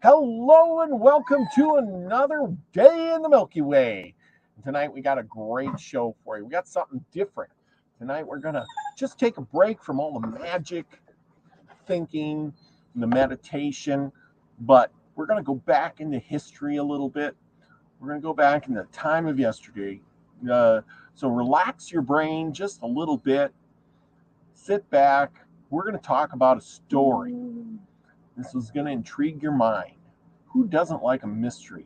Hello and welcome to another day in the Milky Way. And tonight we got a great show for you. We got something different. Tonight we're going to just take a break from all the magic thinking and the meditation, but we're going to go back into history a little bit. We're going to go back in the time of yesterday. So relax your brain just a little bit. Sit back. We're going to talk about a story. This is going to intrigue your mind. Who doesn't like a mystery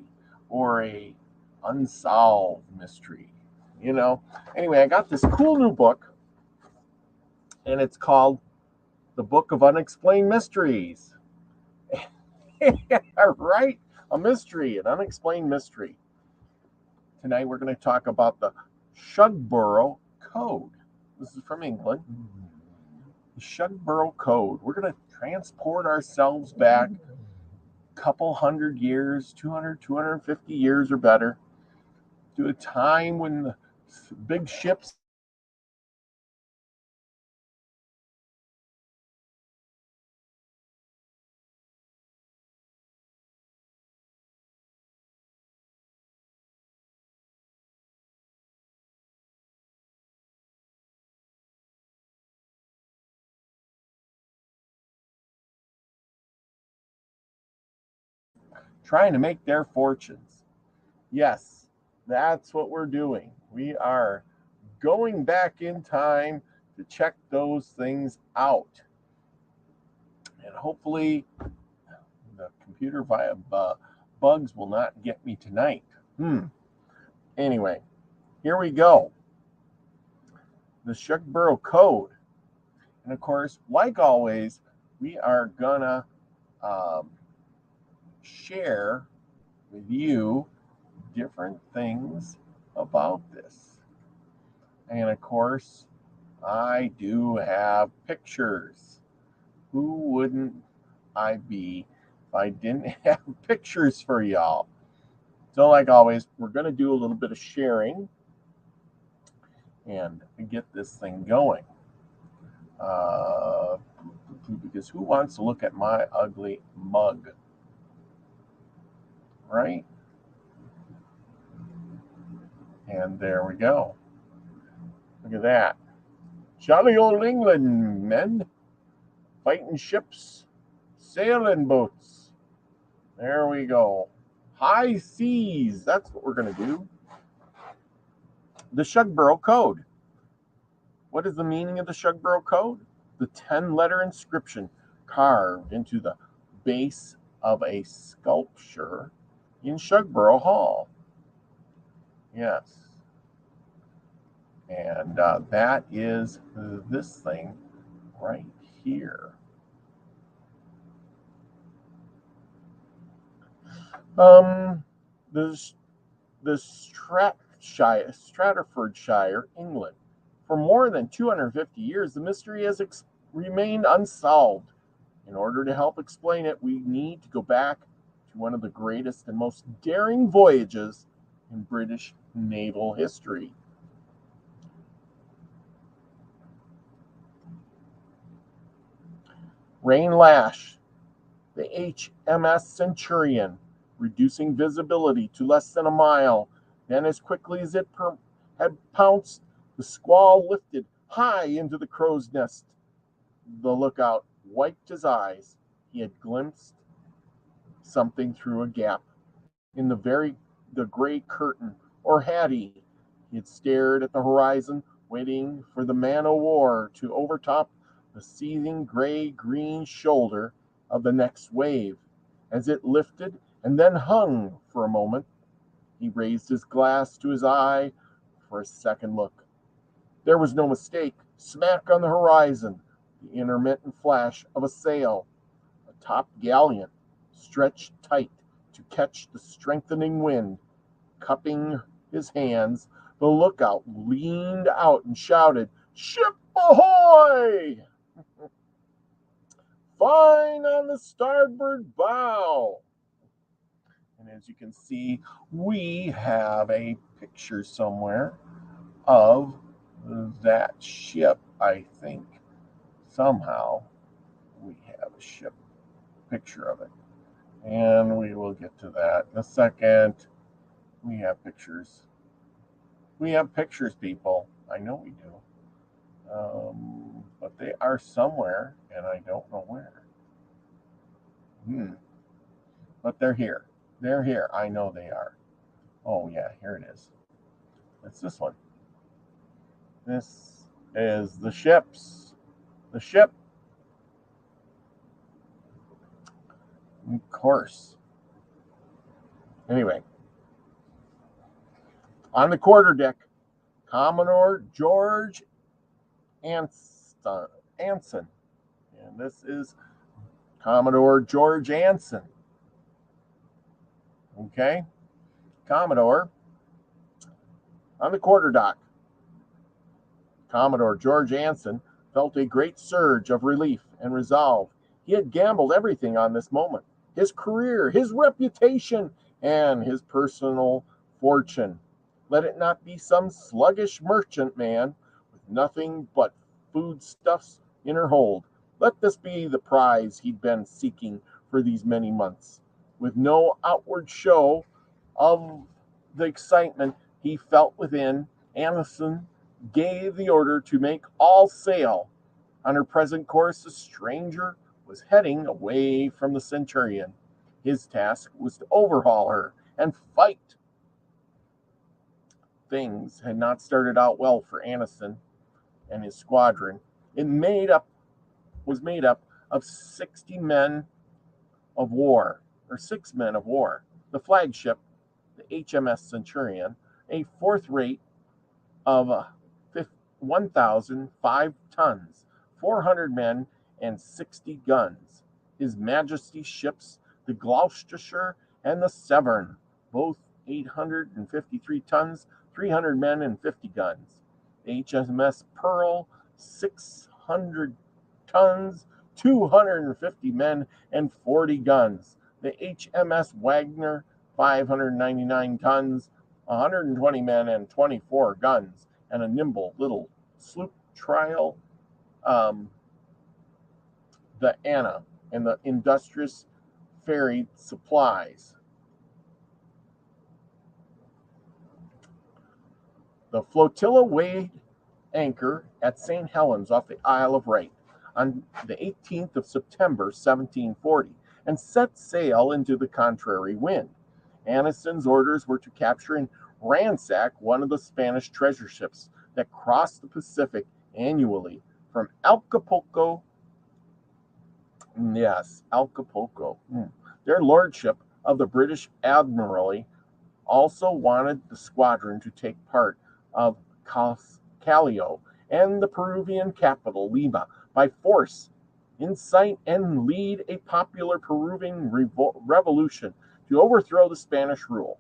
or a unsolved mystery? Anyway, I got this cool new book, and it's called The Book of Unexplained Mysteries. Right? A mystery, an unexplained mystery. Tonight we're going to talk about the Shugborough Code. This is from England. The Shugborough Code. We're going to transport ourselves back a couple hundred years, 200, 250 years or better, to a time when the big ships trying to make their fortunes. Yes, that's what we're doing. We are going back in time to check those things out. And hopefully the computer bugs will not get me tonight. Anyway, here we go. The Shugborough Code. And of course, like always, we are gonna share with you different things about this. And of course, I do have pictures. Who wouldn't I be if I didn't have pictures for y'all? So like always, we're going to do a little bit of sharing and get this thing going. Because who wants to look at my ugly mug? Right? And there we go. Look at that. Jolly old England, men. Fighting ships, sailing boats. There we go. High seas. That's what we're going to do. The Shugborough Code. What is the meaning of the Shugborough Code? The 10-letter inscription carved into the base of a sculpture in Shugborough Hall. Yes. And that is this thing right here. The Stratfordshire, England. For more than 250 years, the mystery has remained unsolved. In order to help explain it, we need to go back to one of the greatest and most daring voyages in British naval history. Rain lashed the HMS Centurion, reducing visibility to less than a mile. Then, as quickly as it had pounced, the squall lifted high into the crow's nest. The lookout wiped his eyes. He had glimpsed something through a gap in the gray curtain, or had he? He had stared at the horizon, waiting for the man-o'-war to overtop the seething gray-green shoulder of the next wave. As it lifted and then hung for a moment, he raised his glass to his eye for a second look. There was no mistake. Smack on the horizon, the intermittent flash of a sail. A top galleon stretched tight to catch the strengthening wind. Cupping his hands, the lookout leaned out and shouted, "Ship ahoy! Fine on the starboard bow!" And as you can see, we have a picture somewhere of that ship. I think somehow we have a ship picture of it. And we will get to that in a second. We have pictures. We have pictures, people. I know we do. But they are somewhere, and I don't know where. But they're here. They're here. I know they are. Oh, yeah, here it is. It's this one. This is the ships. The ship. Of course. Anyway, on the quarterdeck, Commodore George Anson. And this is Commodore George Anson. Okay? Commodore. On the quarterdeck, Commodore George Anson felt a great surge of relief and resolve. He had gambled everything on this moment: his career, his reputation, and his personal fortune. Let it not be some sluggish merchantman with nothing but foodstuffs in her hold. Let this be the prize he'd been seeking for these many months. With no outward show of the excitement he felt within, Anson gave the order to make all sail. On her present course, the stranger was heading away from the Centurion. His task was to overhaul her and fight. Things had not started out well for Anson and his squadron. It was made up of 60 men of war, or 6 men of war. The flagship, the HMS Centurion, a fourth rate of 1,005 tons, 400 men, and 60 guns. His Majesty's ships, the Gloucestershire and the Severn, both 853 tons, 300 men, and 50 guns. HMS Pearl, 600 tons, 250 men, and 40 guns. The HMS Wagner, 599 tons, 120 men, and 24 guns, and a nimble little sloop trial, the Anna, and the industrious ferried supplies. The flotilla weighed anchor at St. Helens off the Isle of Wight on the 18th of September, 1740, and set sail into the contrary wind. Anson's orders were to capture and ransack one of the Spanish treasure ships that crossed the Pacific annually from Acapulco. Yes, Acapulco. Their lordship of the British Admiralty also wanted the squadron to take part of Callao and the Peruvian capital, Lima, by force, incite and lead a popular Peruvian revolution to overthrow the Spanish rule,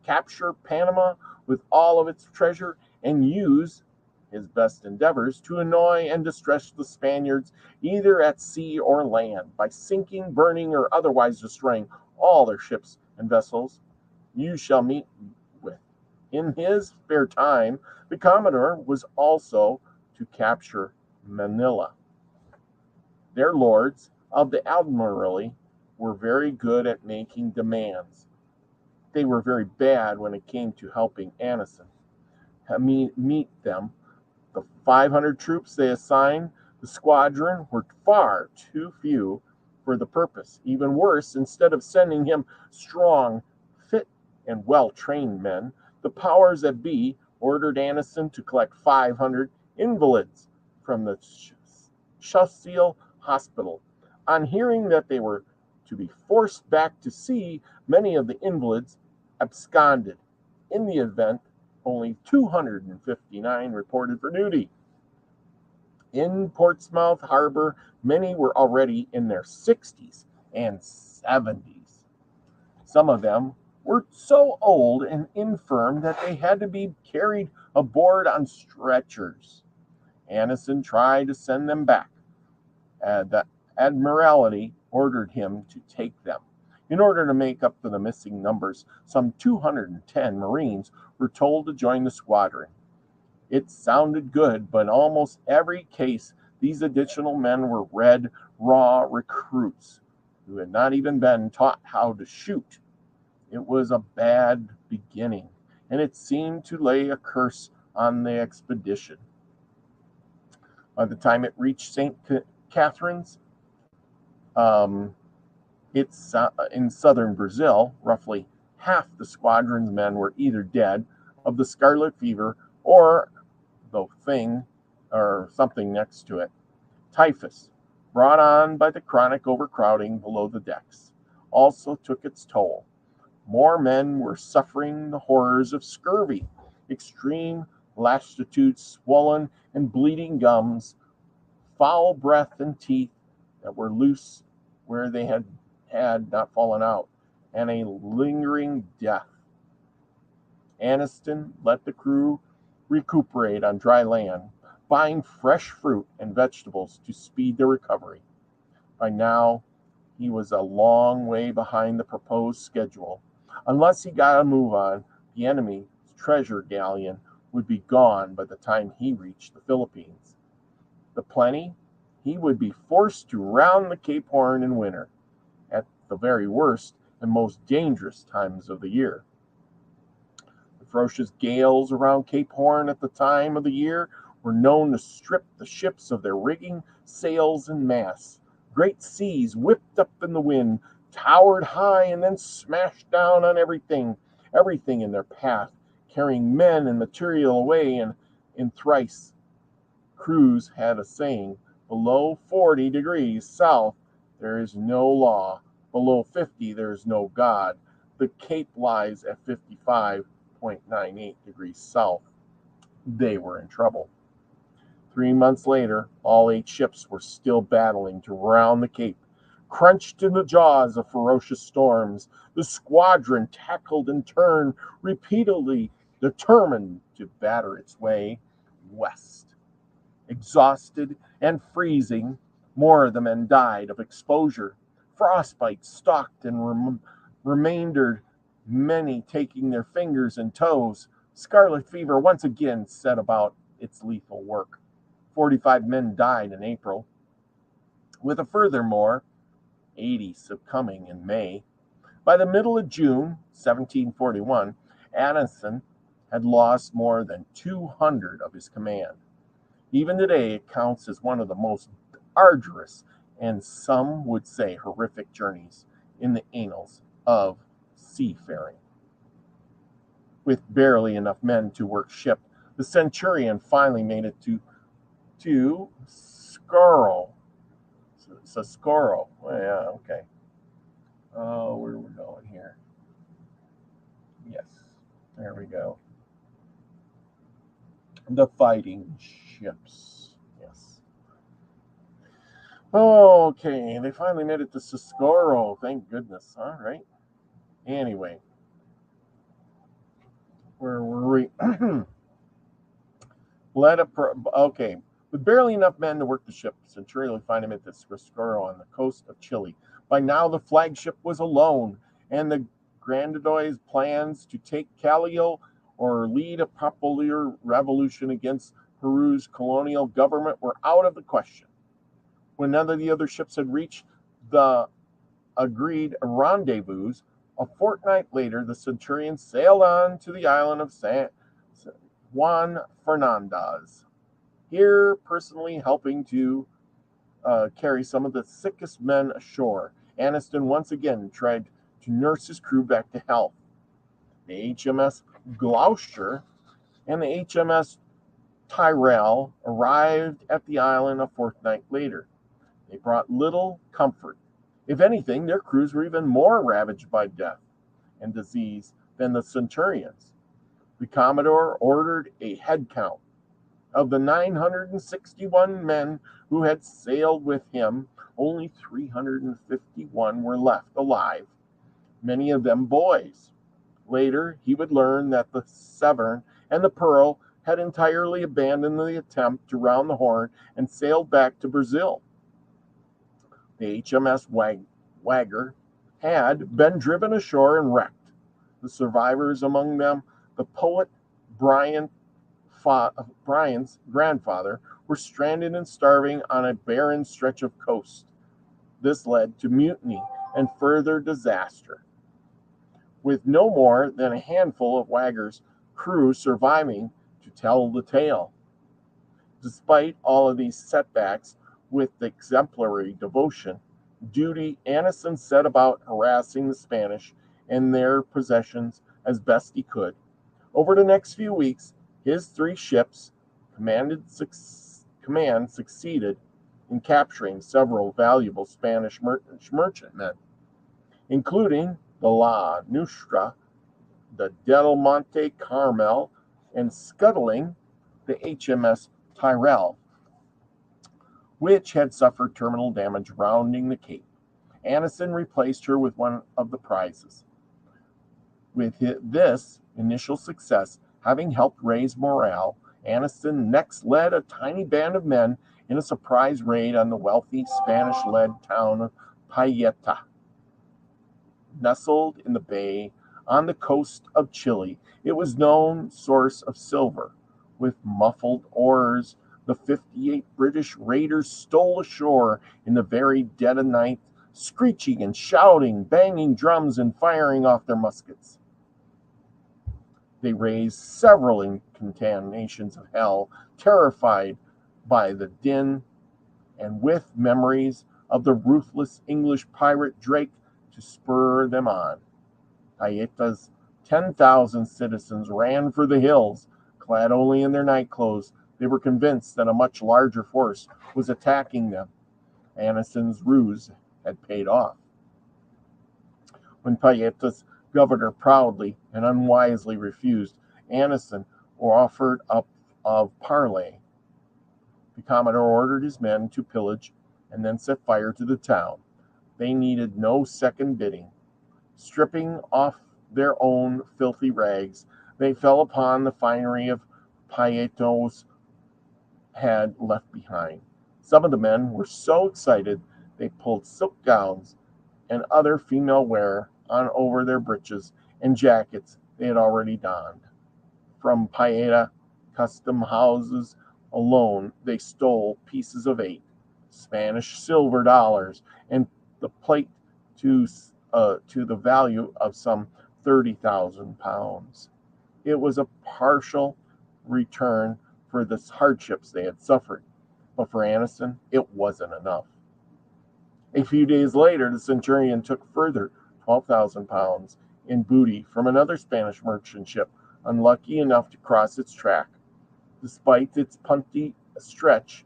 capture Panama with all of its treasure, and use his best endeavors to annoy and distress the Spaniards either at sea or land by sinking, burning, or otherwise destroying all their ships and vessels. You shall meet with. In his spare time, the Commodore was also to capture Manila. Their lords of the Admiralty were very good at making demands. They were very bad when it came to helping Anson meet them. The 500 troops they assigned the squadron were far too few for the purpose. Even worse, instead of sending him strong, fit, and well-trained men, the powers that be ordered Anson to collect 500 invalids from the Shugborough Hospital. On hearing that they were to be forced back to sea, many of the invalids absconded. In the event, only 259 reported for duty. In Portsmouth Harbor, many were already in their 60s and 70s. Some of them were so old and infirm that they had to be carried aboard on stretchers. Anson tried to send them back. The Admiralty ordered him to take them. In order to make up for the missing numbers, some 210 Marines were told to join the squadron. It sounded good, but in almost every case, these additional men were red, raw recruits who had not even been taught how to shoot. It was a bad beginning, and it seemed to lay a curse on the expedition. By the time it reached St. Catherine's, it's in southern Brazil, roughly half the squadron's men were either dead of the scarlet fever or the thing or something next to it, typhus, brought on by the chronic overcrowding below the decks, also took its toll. More men were suffering the horrors of scurvy, extreme lassitude, swollen and bleeding gums, foul breath and teeth that were loose where they had not fallen out, and a lingering death. Anson let the crew recuperate on dry land, buying fresh fruit and vegetables to speed their recovery. By now, he was a long way behind the proposed schedule. Unless he got a move on, the enemy's treasure galleon would be gone by the time he reached the Philippines. The plenty, he would be forced to round the Cape Horn in winter, at the very worst and most dangerous times of the year. The ferocious gales around Cape Horn at the time of the year were known to strip the ships of their rigging, sails, and masts. Great seas whipped up in the wind, towered high, and then smashed down on everything in their path, carrying men and material away. And in thrice, crews had a saying: below 40 degrees south, there is no law. Below 50, there is no God. The Cape lies at 55.98 degrees south. They were in trouble. 3 months later, all 8 ships were still battling to round the Cape. Crunched in the jaws of ferocious storms, the squadron tackled and turned, repeatedly determined to batter its way west. Exhausted and freezing, more of the men died of exposure. Frostbite stalked and remaindered, many taking their fingers and toes. Scarlet fever once again set about its lethal work. 45 men died in April, with a furthermore 80 succumbing in May. By the middle of June 1741, Anson had lost more than 200 of his command. Even today, it counts as one of the most arduous and some would say horrific journeys in the annals of seafaring. With barely enough men to work ship, the Centurion finally made it to Shugborough. Shugborough. Oh, yeah, okay. Oh, where are we going here? Yes, there we go. The fighting ships. Yes. Okay, they finally made it to Shugborough. Thank goodness. All right. Anyway, where were we? Okay. With barely enough men to work the ship, Centurion would find him at the Shugborough on the coast of Chile. By now, the flagship was alone, and the Grandadoy's plans to take Callao or lead a popular revolution against Peru's colonial government were out of the question. When none of the other ships had reached the agreed rendezvous, a fortnight later, the Centurion sailed on to the island of San Juan Fernandez, here personally helping to carry some of the sickest men ashore. Anson once again tried to nurse his crew back to health. The HMS Gloucester and the HMS Tyrrell arrived at the island a fortnight later. They brought little comfort. If anything, their crews were even more ravaged by death and disease than the Centurion's. The Commodore ordered a head count. Of the 961 men who had sailed with him, only 351 were left alive, many of them boys. Later, he would learn that the Severn and the Pearl had entirely abandoned the attempt to round the Horn and sailed back to Brazil. The HMS Wagger had been driven ashore and wrecked. The survivors, among them the poet Brian's grandfather, were stranded and starving on a barren stretch of coast. This led to mutiny and further disaster, with no more than a handful of Wagger's crew surviving to tell the tale. Despite all of these setbacks, with exemplary devotion, duty, Anson set about harassing the Spanish and their possessions as best he could. Over the next few weeks, his 3 ships command succeeded in capturing several valuable Spanish merchantmen, including the La Nostra, the Del Monte Carmel, and scuttling the HMS Tyrrell, which had suffered terminal damage rounding the Cape. Anson replaced her with one of the prizes. With this initial success having helped raise morale, Anson next led a tiny band of men in a surprise raid on the wealthy Spanish-led town of Payeta. Nestled in the bay on the coast of Chile, it was known source of silver. With muffled oars, the 58 British raiders stole ashore in the very dead of night, screeching and shouting, banging drums and firing off their muskets. They raised several incantations of hell, terrified by the din, and with memories of the ruthless English pirate Drake to spur them on. Payeta's 10,000 citizens ran for the hills, clad only in their nightclothes. They were convinced that a much larger force was attacking them. Anson's ruse had paid off. When Payeta's governor proudly and unwisely refused, Anson offered up of parley. The commodore ordered his men to pillage and then set fire to the town. They needed no second bidding. Stripping off their own filthy rags, they fell upon the finery of Payeta's had left behind. Some of the men were so excited they pulled silk gowns and other female wear on over their breeches and jackets they had already donned. From Payeta custom houses alone, they stole pieces of 8 Spanish silver dollars and the plate to the value of some 30,000 pounds. It was a partial return for the hardships they had suffered, but for Anson, it wasn't enough. A few days later, the Centurion took further 12,000 pounds in booty from another Spanish merchant ship, unlucky enough to cross its track. Despite its puny strength,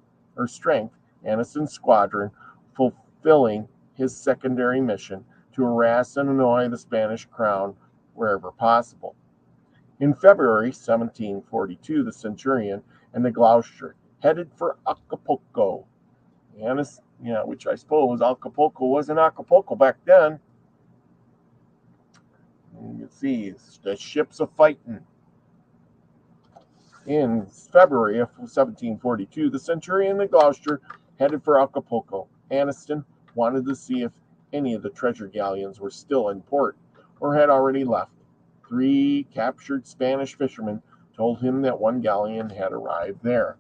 Anson's squadron fulfilling his secondary mission to harass and annoy the Spanish crown wherever possible. In February 1742, the Centurion and the Gloucester headed for Acapulco. Which I suppose Acapulco wasn't Acapulco back then. You can see the ships are fighting. In February of 1742, the Centurion and the Gloucester headed for Acapulco. Anson wanted to see if any of the treasure galleons were still in port or had already left. 3 captured Spanish fishermen told him that one galleon had arrived there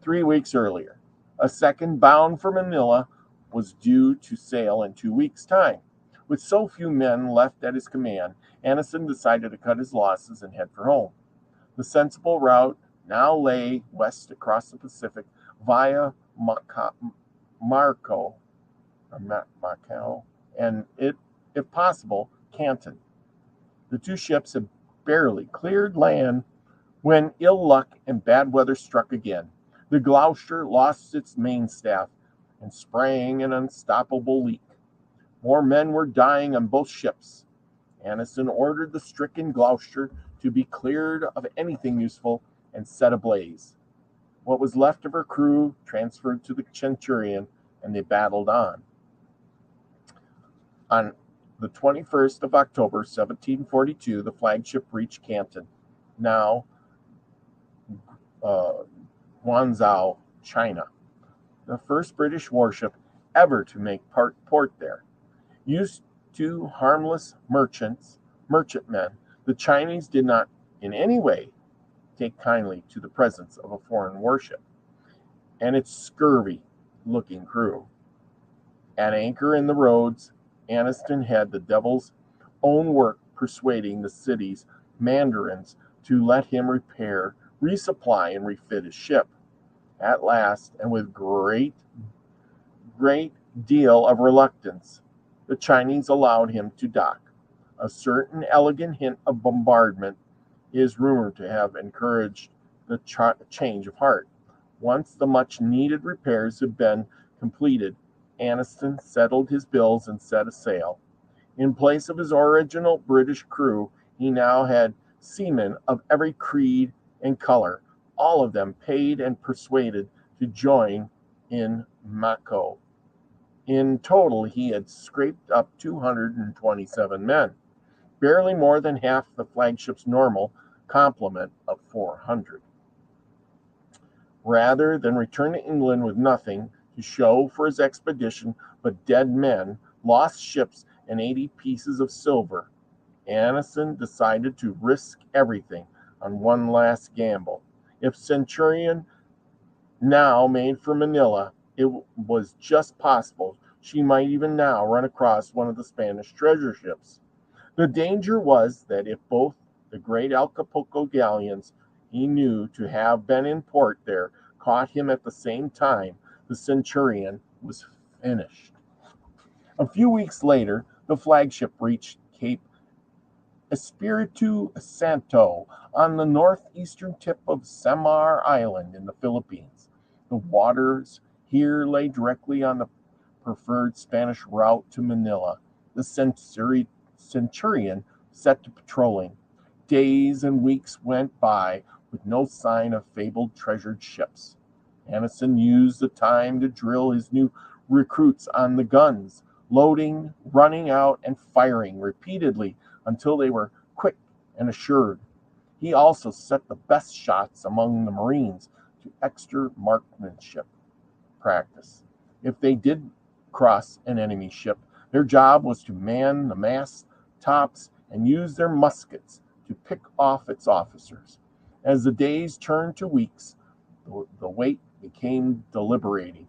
3 weeks earlier. A second, bound for Manila, was due to sail in 2 weeks' time. With so few men left at his command, Anson decided to cut his losses and head for home. The sensible route now lay west across the Pacific via Macao, and if possible, Canton. The 2 ships had barely cleared land when ill luck and bad weather struck again. The Gloucester lost its mainstaff and sprang an unstoppable leak. More men were dying on both ships. Anson ordered the stricken Gloucester to be cleared of anything useful and set ablaze. What was left of her crew transferred to the Centurion, and they battled on. On the 21st of October, 1742, the flagship reached Canton, now Guangzhou, China, the first British warship ever to make port there. Used to harmless merchantmen, the Chinese did not in any way take kindly to the presence of a foreign warship and its scurvy-looking crew. At anchor in the roads, Anniston had the devil's own work persuading the city's mandarins to let him repair, resupply, and refit his ship. At last, and with great deal of reluctance, the Chinese allowed him to dock. A certain elegant hint of bombardment is rumored to have encouraged the change of heart. Once the much-needed repairs had been completed, Anniston settled his bills and set sail. In place of his original British crew, he now had seamen of every creed and color, all of them paid and persuaded to join in Mako. In total, he had scraped up 227 men, barely more than half the flagship's normal complement of 400. Rather than return to England with nothing to show for his expedition but dead men, lost ships, and 80 pieces of silver, Anison decided to risk everything on one last gamble. If Centurion now made for Manila, it was just possible she might even now run across one of the Spanish treasure ships. The danger was that if both the great Acapulco galleons he knew to have been in port there caught him at the same time, the Centurion was finished. A few weeks later, the flagship reached Cape Espiritu Santo on the northeastern tip of Samar Island in the Philippines. The waters here lay directly on the preferred Spanish route to Manila. The Centurion set to patrolling. Days and weeks went by with no sign of fabled treasured ships. Anison used the time to drill his new recruits on the guns, loading, running out, and firing repeatedly until they were quick and assured. He also set the best shots among the Marines to extra marksmanship practice. If they did cross an enemy ship, their job was to man the mast tops and use their muskets to pick off its officers. As the days turned to weeks, the wait became deliberating.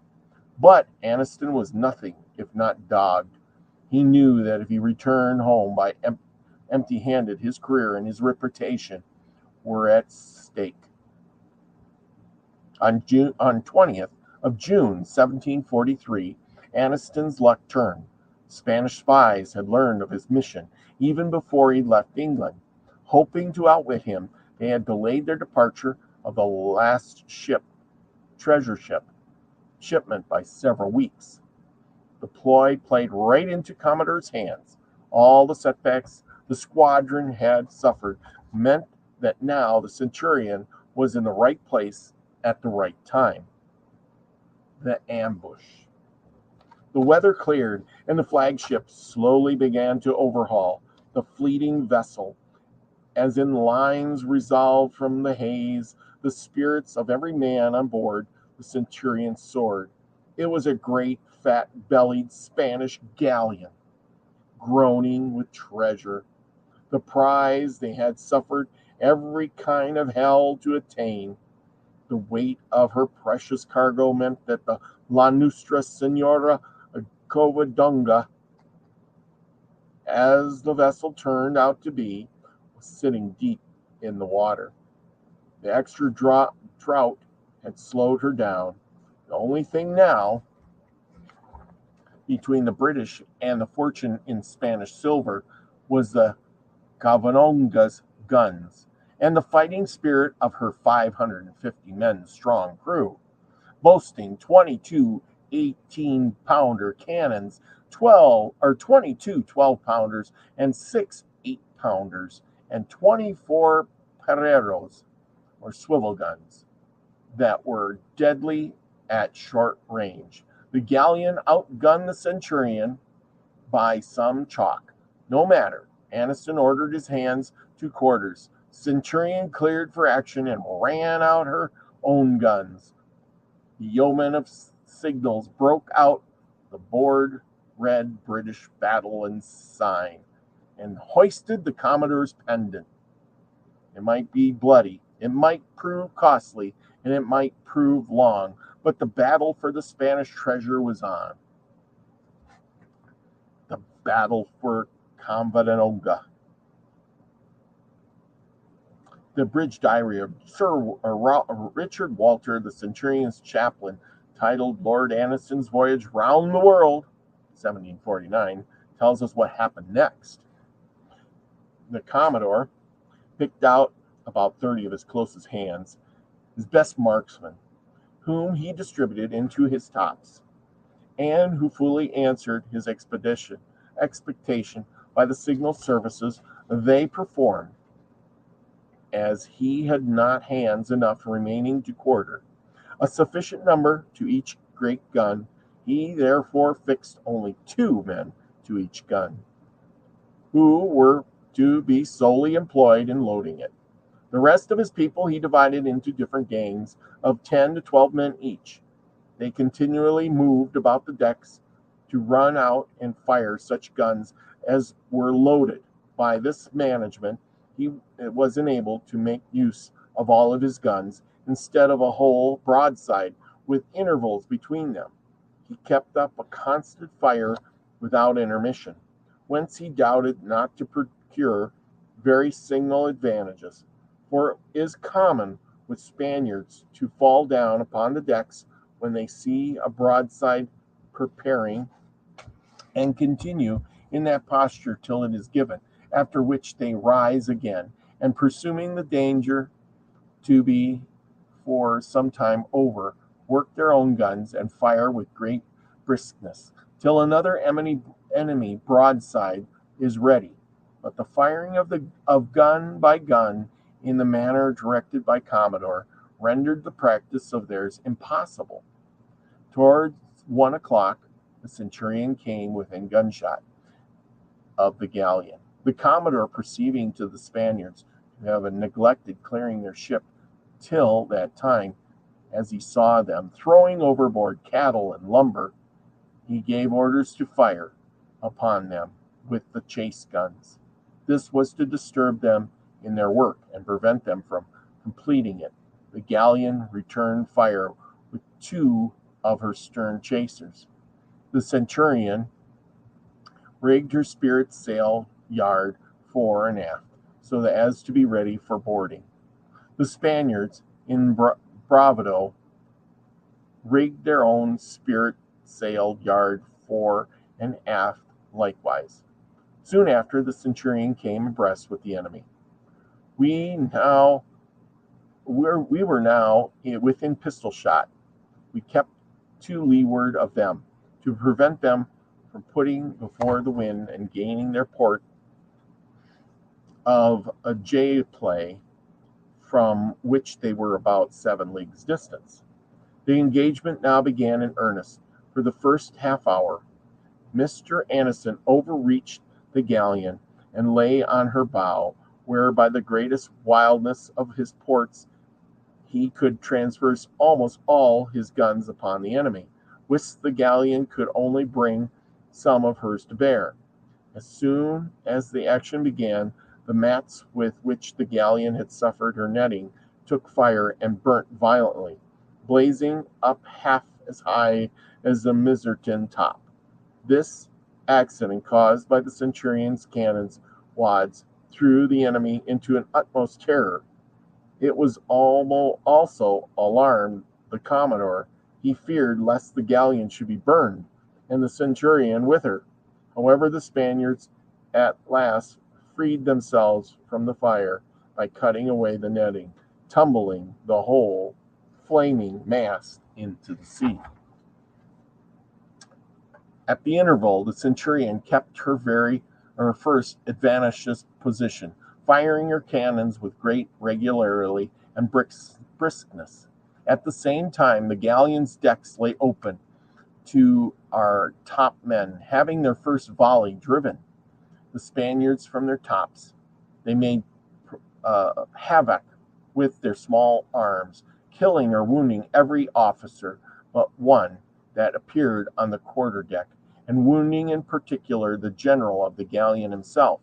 But Anniston was nothing if not dogged. He knew that if he returned home by empty-handed, his career and his reputation were at stake. On 20th of June, 1743, Anniston's luck turned. Spanish spies had learned of his mission even before he left England. Hoping to outwit him, they had delayed their departure of the last treasure shipment by several weeks. The ploy played right into Commodore's hands. All the setbacks the squadron had suffered meant that now the Centurion was in the right place at the right time. The ambush. The weather cleared, and the flagship slowly began to overhaul the fleeting vessel. As in lines resolved from the haze, the spirits of every man on board the Centurion soared. It was a great, fat-bellied Spanish galleon, groaning with treasure, the prize they had suffered every kind of hell to attain. The weight of her precious cargo meant that the La Nostra Senora Covadonga, as the vessel turned out to be, was sitting deep in the water. The extra drought had slowed her down. The only thing now between the British and the fortune in Spanish silver was the Covadonga's guns and the fighting spirit of her 550 men strong crew, boasting 22 18-pounder cannons, 22 12-pounders, and 6 8-pounders, and 24 pereros, or swivel guns, that were deadly at short range. The galleon outgunned the Centurion by some chalk. No matter. Anniston ordered his hands to quarters. Centurion cleared for action and ran out her own guns. The yeomen of signals broke out the board red British battle sign and hoisted the Commodore's pendant. It might be bloody, it might prove costly, and it might prove long, but the battle for the Spanish treasure was on. The battle for Covadonga. The Bridge Diary of Sir Richard Walter, the Centurion's chaplain, titled Lord Anson's Voyage Round the World, 1749, tells us what happened next. The Commodore picked out about 30 of his closest hands, his best marksmen, whom he distributed into his tops, and who fully answered his expectation by the signal services they performed. As he had not hands enough remaining to quarter a sufficient number to each great gun, he therefore fixed only 2 men to each gun, who were to be solely employed in loading it. The rest of his people he divided into different gangs of 10 to 12 men each. They continually moved about the decks to run out and fire such guns as were loaded. By this management, he was enabled to make use of all of his guns instead of a whole broadside with intervals between them. He kept up a constant fire without intermission, whence he doubted not to procure very signal advantages, for it is common with Spaniards to fall down upon the decks when they see a broadside preparing, and continue in that posture till it is given, after which they rise again, and presuming the danger to be for some time over, work their own guns and fire with great briskness, till another enemy broadside is ready. But the firing of gun by gun in the manner directed by Commodore rendered the practice of theirs impossible. Towards 1 o'clock, the Centurion came within gunshot of the galleon. The Commodore, perceiving to the Spaniards to have neglected clearing their ship till that time, as he saw them throwing overboard cattle and lumber, he gave orders to fire upon them with the chase guns. This was to disturb them in their work and prevent them from completing it. The galleon returned fire with 2 of her stern chasers. The Centurion rigged her sprit sail yard fore and aft, so as to be ready for boarding. The Spaniards, in bravado, rigged their own sprit sail yard fore and aft likewise. Soon after, the Centurion came abreast with the enemy. We were now within pistol shot. We kept to leeward of them, to prevent them from putting before the wind and gaining their port of a J-play, from which they were about 7 leagues distance. The engagement now began in earnest. For the first half hour, Mr. Anson overreached the galleon and lay on her bow, where by the greatest wildness of his ports he could transverse almost all his guns upon the enemy, whilst the galleon could only bring some of hers to bear. As soon as the action began, the mats with which the galleon had suffered her netting took fire and burnt violently, blazing up half as high as the mizzen top. This accident caused by the Centurion's cannon's wads threw the enemy into an utmost terror. It was also alarmed the Commodore. He feared lest the galleon should be burned, and the Centurion with her. However, the Spaniards at last freed themselves from the fire by cutting away the netting, tumbling the whole flaming mast into the sea. At the interval, the Centurion kept her first advantageous position, firing her cannons with great regularity and briskness. At the same time, the galleon's decks lay open to our top men, having their first volley driven the Spaniards from their tops. They made havoc with their small arms, killing or wounding every officer but one that appeared on the quarter-deck, and wounding in particular the general of the galleon himself.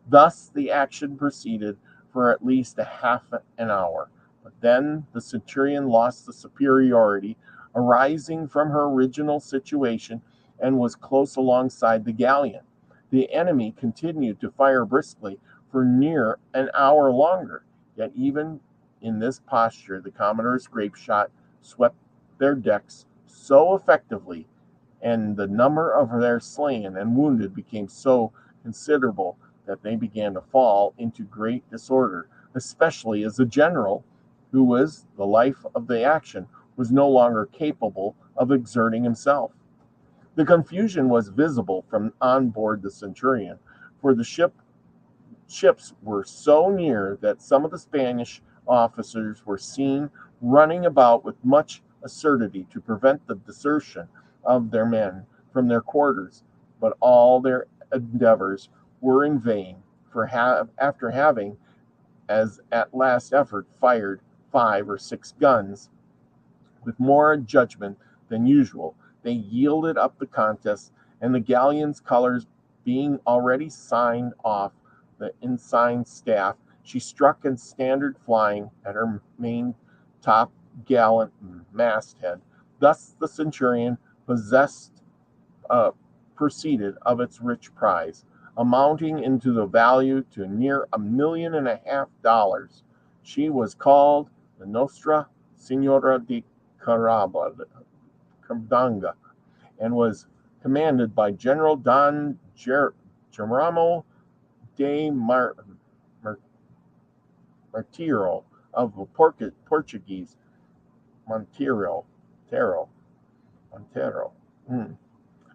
Thus the action proceeded for at least a half an hour, but then the Centurion lost the superiority arising from her original situation and was close alongside the galleon. The enemy continued to fire briskly for near an hour longer, yet even in this posture the Commodore's grape shot swept their decks so effectively, and the number of their slain and wounded became so considerable that they began to fall into great disorder, especially as the general, who was the life of the action, was no longer capable of exerting himself. The confusion was visible from on board the Centurion, for the ships were so near that some of the Spanish officers were seen running about with much avidity to prevent the desertion of their men from their quarters, but all their endeavors were in vain, for after having, as at last effort, fired 5 or 6 guns with more judgment than usual, they yielded up the contest, and the galleon's colors being already signed off the ensign staff, she struck and standard flying at her main top gallant masthead. Thus the Centurion proceeded of its rich prize, amounting into the value to near $1,500,000. She was called the Nostra Senora de Cardanga, and was commanded by General Don Geramo de Martiro of the Portuguese Montero.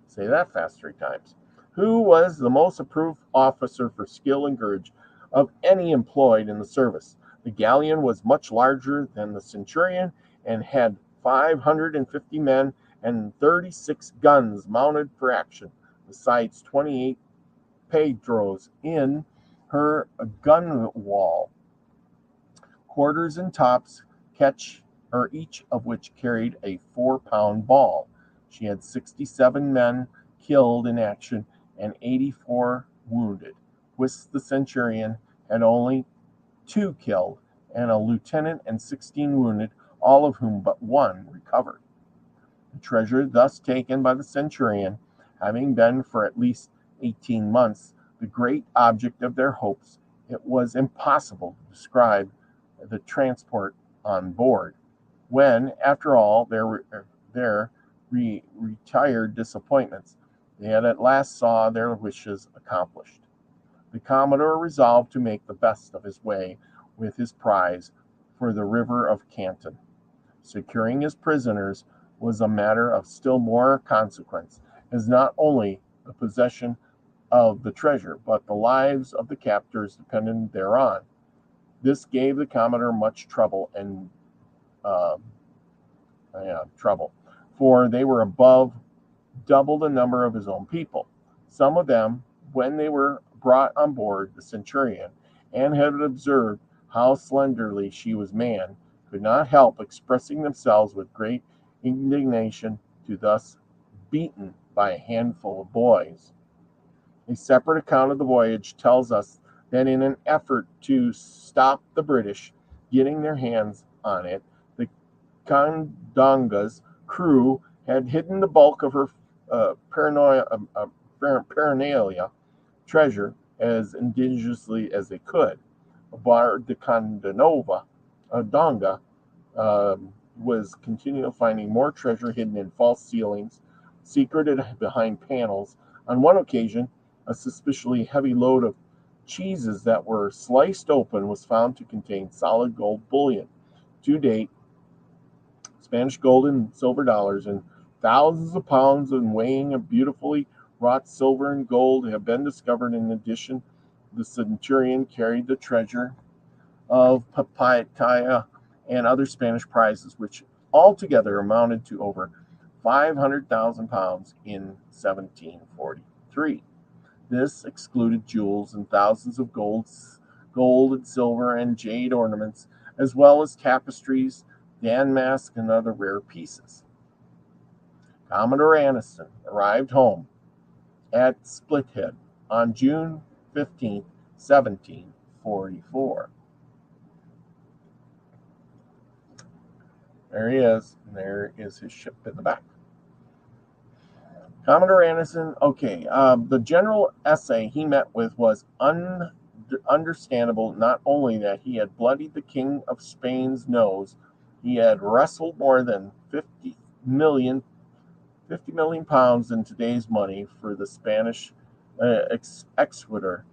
Say that fast 3 times. Who was the most approved officer for skill and courage of any employed in the service. The galleon was much larger than the Centurion and had 550 men and 36 guns mounted for action, besides 28 pedros in her gun wall. Quarters and tops each of which carried a 4-pound ball. She had 67 men killed in action and 84 wounded, whilst the Centurion had only 2 killed and a lieutenant and 16 wounded, all of whom but 1 recovered. The treasure thus taken by the Centurion, having been for at least 18 months the great object of their hopes, it was impossible to describe the transport on board, when, after all their retired disappointments, they had at last saw their wishes accomplished. The Commodore resolved to make the best of his way with his prize for the river of Canton. Securing his prisoners was a matter of still more consequence, as not only the possession of the treasure, but the lives of the captors depended thereon. This gave the Commodore much trouble, for they were above double the number of his own people. Some of them, when they were brought on board the Centurion, and had observed how slenderly she was manned, could not help expressing themselves with great indignation to thus beaten by a handful of boys. A separate account of the voyage tells us that in an effort to stop the British getting their hands on it, the Candanga's crew had hidden the bulk of her paraphernalia treasure as ingeniously as they could. Aboard the Donga was continually finding more treasure hidden in false ceilings, secreted behind panels. On one occasion, a suspiciously heavy load of cheeses that were sliced open was found to contain solid gold bullion. To date, Spanish gold and silver dollars and thousands of pounds in weighing of beautifully wrought silver and gold have been discovered. In addition, the Centurion carried the treasure of Papaya and other Spanish prizes, which altogether amounted to over 500,000 pounds in 1743. This excluded jewels and thousands of gold and silver and jade ornaments, as well as tapestries, damask, and other rare pieces. Commodore Anson arrived home at Spithead on June 15, 1744. There he is, and there is his ship in the back. Commodore Anderson, okay. The general essay he met with was understandable, not only that he had bloodied the King of Spain's nose, he had wrestled more than million, 50 million pounds in today's money for the Spanish executor,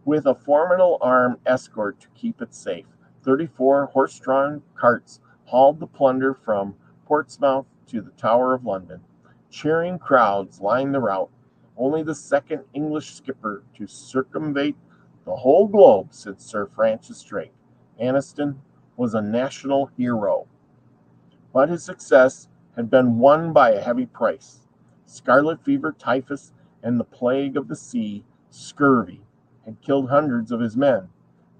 with a formidable armed escort to keep it safe. 34 horse-drawn carts hauled the plunder from Portsmouth to the Tower of London. Cheering crowds lined the route. Only the second English skipper to circumvent the whole globe, said Sir Francis Drake. Anson was a national hero. But his success had been won by a heavy price. Scarlet fever, typhus, and the plague of the sea, scurvy, had killed hundreds of his men.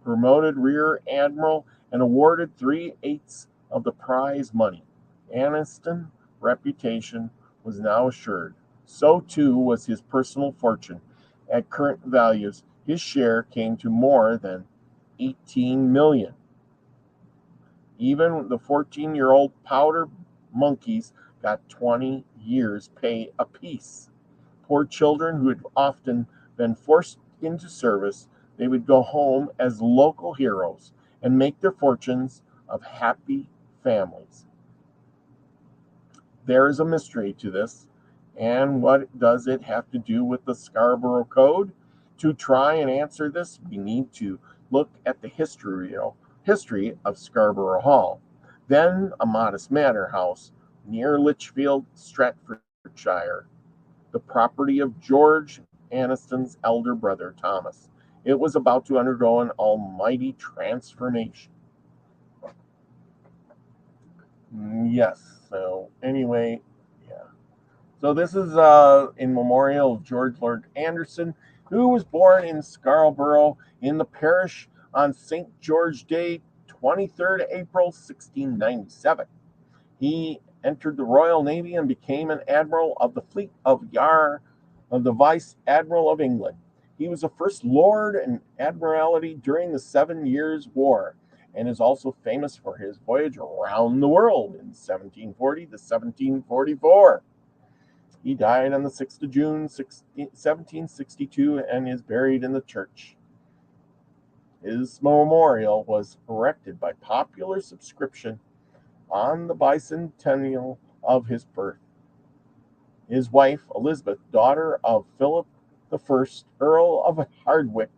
Promoted rear admiral and awarded 3/8 of the prize money. Anson's reputation was now assured. So too was his personal fortune. At current values, his share came to more than 18 million. Even the 14-year-old powder monkeys got 20 years' pay apiece. Poor children who had often been forced into service, they would go home as local heroes and make their fortunes of happy families. There is a mystery to this, and what does it have to do with the Shugborough Code? To try and answer this, we need to look at the history of Shugborough Hall, then a modest manor house near Lichfield, Staffordshire, the property of George Anson's elder brother, Thomas. It was about to undergo an almighty transformation. Yes, so anyway, yeah. So this is in memorial of George Lord Anderson, who was born in Shugborough in the parish on St. George Day, 23rd April, 1697. He entered the Royal Navy and became an admiral of the fleet of the Vice Admiral of England. He was a First Lord and Admiralty during the 7 Years' War, and is also famous for his voyage around the world in 1740 to 1744. He died on the 6th of June, 1762, and is buried in the church. His memorial was erected by popular subscription on the bicentennial of his birth. His wife, Elizabeth, daughter of Philip I, Earl of Hardwicke,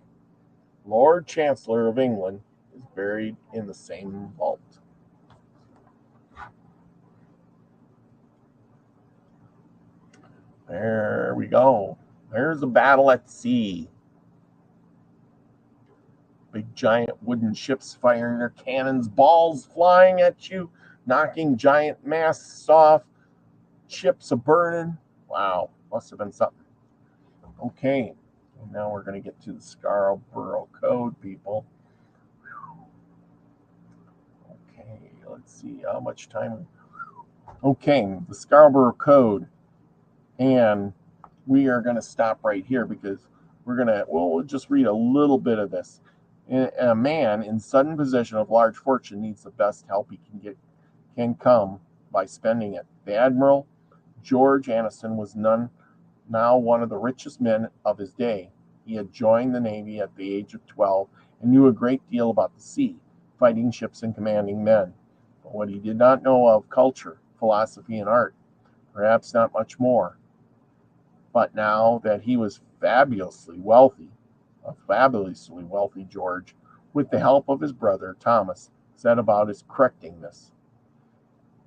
Lord Chancellor of England, is buried in the same vault. There we go. There's a battle at sea. Big giant wooden ships firing their cannons, balls flying at you, knocking giant masts off, ships a burning. Wow, must have been something. Okay, and now we're going to get to the Shugborough Code, people. Okay, let's see how much time. Okay, the Shugborough Code, and we are going to stop right here because we'll just read a little bit of this. A man in sudden possession of large fortune needs the best help he can come by spending it. The Admiral George Anson was now one of the richest men of his day. He had joined the Navy at the age of 12 and knew a great deal about the sea, fighting ships and commanding men. But what he did not know of culture, philosophy, and art, perhaps not much more. But now that he was fabulously wealthy, George, with the help of his brother Thomas, set about his correcting this.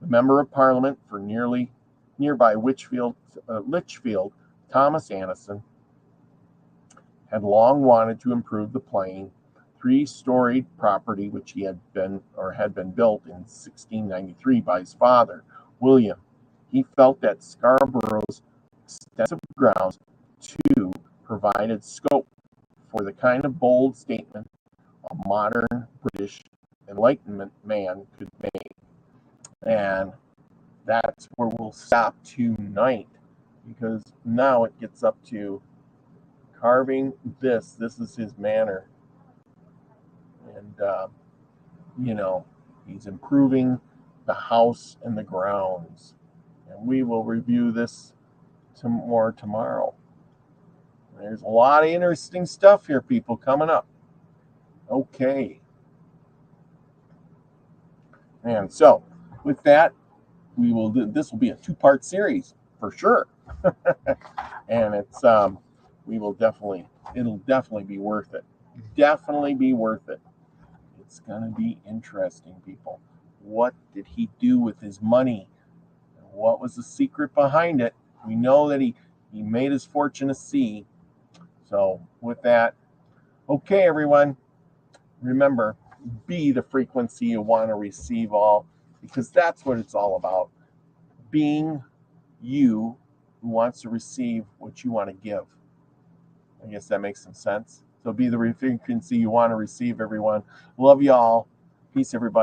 The member of Parliament for nearby Lichfield, Thomas Anson, had long wanted to improve the plain, three-storied property which had been built in 1693 by his father, William. He felt that Scarborough's extensive grounds, too, provided scope for the kind of bold statement a modern British Enlightenment man could make. And that's where we'll stop tonight, because now it gets up to carving this. This is his manor. And, he's improving the house and the grounds. And we will review this more tomorrow. There's a lot of interesting stuff here, people, coming up. Okay. And so, with that, this will be a 2-part series for sure. And it'll definitely be worth it. Definitely be worth it. It's gonna be interesting, people. What did he do with his money? What was the secret behind it? We know that he made his fortune at sea. So with that, okay, everyone, remember, be the frequency you want to receive all, because that's what it's all about. Being you who wants to receive what you want to give. I guess that makes some sense. So be the frequency you want to receive, everyone. Love you all. Peace, everybody.